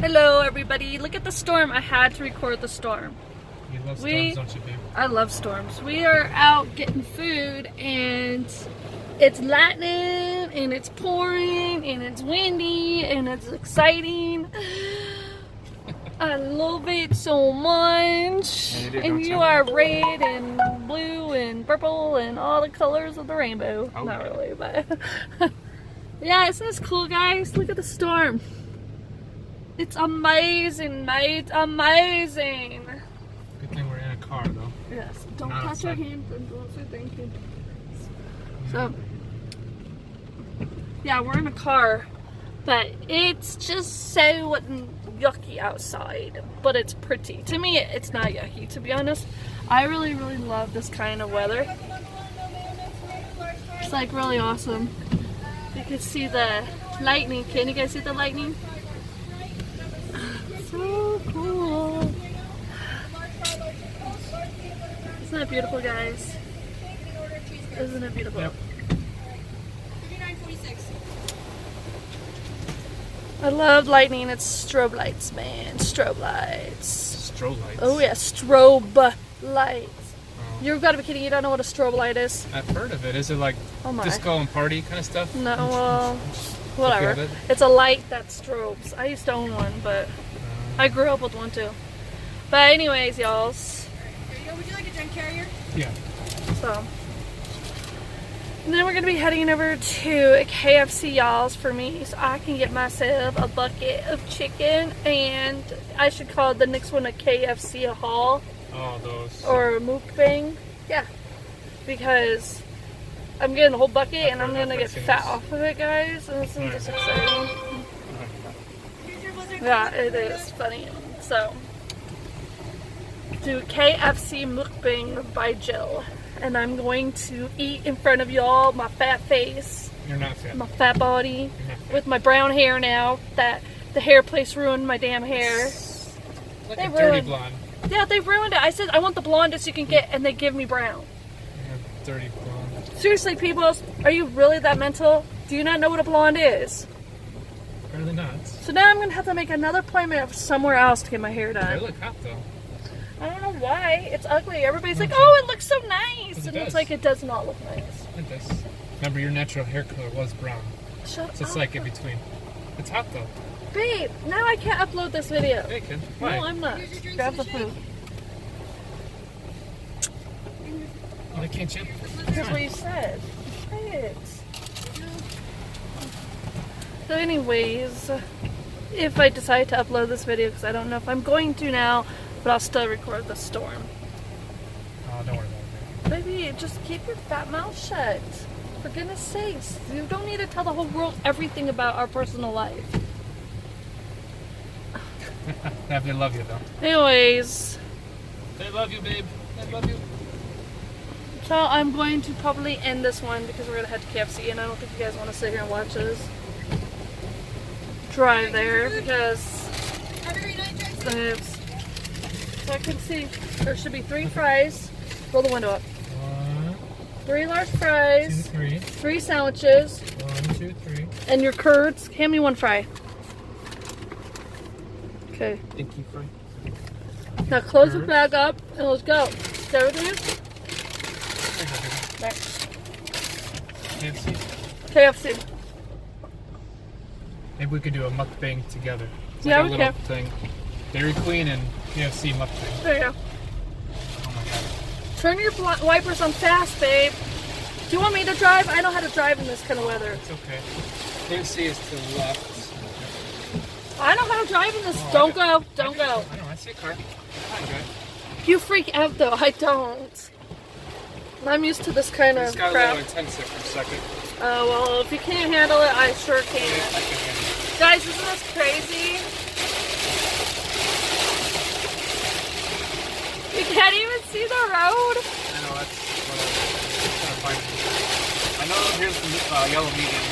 Hello everybody, look at the storm. I had to record the storm. You love storms, don't you, babe? I love storms. We are out getting food and it's lightning and it's pouring and it's windy and it's exciting. I love it so much. And you are red and blue and purple and all the colors of the rainbow. Oh, Not yeah. really, but yeah, isn't this cool, guys? Look at the storm. It's amazing, mate. Amazing. Good thing we're in a car, though. Yes. Don't Not touch your outside. hands and don't say thank you. So, yeah, we're in a car, but it's just so yucky outside, but it's pretty. To me, it's not yucky, to be honest. I really, really love this kind of weather. It's like really awesome. You can see the lightning. Can you guys see the lightning? So cool. Isn't that beautiful, guys? Isn't it beautiful? Yep. I love lightning. It's strobe lights, man. Strobe lights. Strobe lights. Oh yeah, strobe lights. Oh. You've got to be kidding. You don't know what a strobe light is? I've heard of it. Is it like Oh my. disco and party kind of stuff? No, well, whatever. Okay, It's a light that strobes. I used to own one, but I grew up with one too. But anyways, y'all. Would you like a drink carrier? Yeah. So, and then we're gonna be heading over to a KFC, y'all's, for me, so I can get myself a bucket of chicken, and I should call the next one a KFC haul Oh, those. or a mukbang. Yeah, because I'm getting a whole bucket and I'm gonna get fat off of it, guys. And this is just exciting. Yeah, it is funny. So, do KFC mukbang by Jill. And I'm going to eat in front of y'all, my fat face, You're not fat. my fat body, You're not fat. with my brown hair now, that the hair place ruined my damn hair. Like They a dirty ruined- blonde. Yeah, they ruined it. I said, I want the blondest you can get, and they give me brown. You're a dirty blonde. Seriously, people, are you really that mental? Do you not know what a blonde is? Apparently not. So now I'm going to have to make another appointment somewhere else to get my hair They done. look hot, though. I don't know why. It's ugly. Everybody's like, oh, it looks so nice. It And it's does. like, it does not look nice. Like this. Remember, your natural hair color was brown. Shut So it's up. like in between. It's hot, though. Babe, now I can't upload this video. Hey, kid. Why? No, I'm not. Grab the food. Oh, I can't jump. That's what you said. Say it. So anyways, if I decide to upload this video, because I don't know if I'm going to now, but I'll still record the storm. Oh, don't worry about it. Baby, just keep your fat mouth shut. For goodness sakes. You don't need to tell the whole world everything about our personal life. Yeah, they love you, though. Anyways, They love you, babe. They love you. so I'm going to probably end this one because we're going to head to KFC, and I don't think you guys want to sit here and watch us drive there because Have a great night, Jackson. so I can see there should be 3 fries. Roll the window up. 1, 3 large 2, fries, 3. 3 sandwiches, 1, 2, 3. and your curds. Hand me 1 fry. Okay. Thank you, Frank. Now close the Curds. bag up and let's go. Is that with you? KFC. KFC. Maybe we could do a mukbang together. It's Yeah, like a we little can. thing. Dairy Queen and KFC mukbang. There you go. Oh my god. Turn your wipers on fast, babe. Do you want me to drive? I know how to drive in this kind of weather. It's okay. KFC is to the left. I know how to drive in this. Oh, Don't I go. Don't go. I know, I see a car. Hi, guy. You freak out though. I don't. I'm used to this kind This of got a crap. little intense there for a second. Oh, well, if you can't handle it, I sure Yeah, can. I can handle it. Guys, isn't this crazy? You can't even see the road. I know, that's what I'm trying to find. I know here's the yellow median.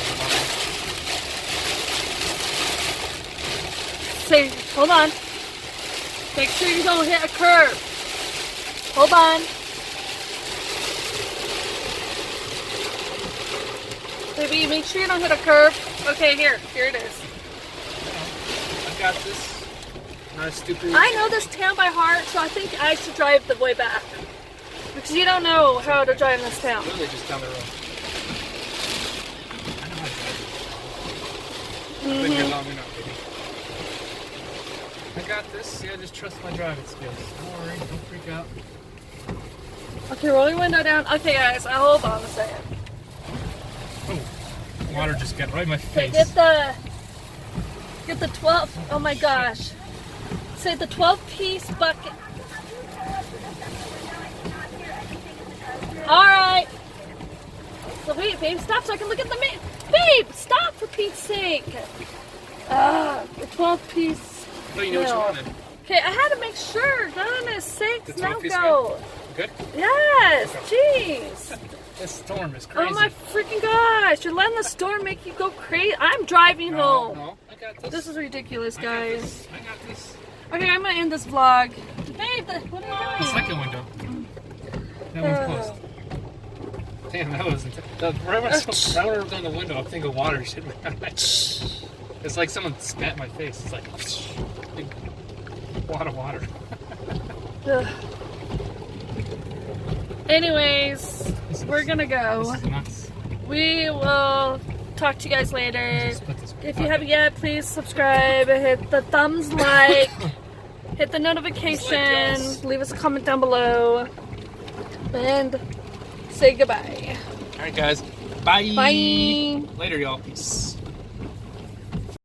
Say, hold on. Make sure you don't hit a curb. Hold on. Baby, make sure you don't hit a curb. Okay, here it is. I got this. Not as stupid. I know this town by heart, so I think I should drive the way back. Because you don't know how to drive in this town. Literally just down the road. I know how to drive. I've been here long enough, baby. I got this. Yeah, just trust my driving skills. Don't worry. Don't freak out. Okay, roll your window down. Okay, guys, hold on a second. Oh, water just got right in my Okay, face. get the 12. Oh my gosh. Say the 12-piece bucket. All right. So wait, babe, stop so I can look at the babe, stop for Pete's sake. The 12-piece. Oh, you know what you wanted. Okay, I had to make sure. Goodness sakes, The now 12-piece go. Good? Yes, Okay. jeez. This storm is crazy. Oh my freaking gosh, you're letting the storm make you go crazy. I'm driving home. No, I got this. This is ridiculous, I got guys. this. I got this. Okay, I'm gonna end this vlog. Babe, what The are you doing? second window. That one's closed. Damn, that was intense. Right when I was on the window, I'm thinking water hit me. It's like someone spat in my face. It's like big wad of water. Ugh. Anyways, we're gonna go. This is nuts. We will talk to you guys later. Just put this If you haven't yet, please subscribe, hit the thumbs like, hit the notification, leave us a comment down below, and say goodbye. Alright guys, bye. Bye. Later y'all, peace.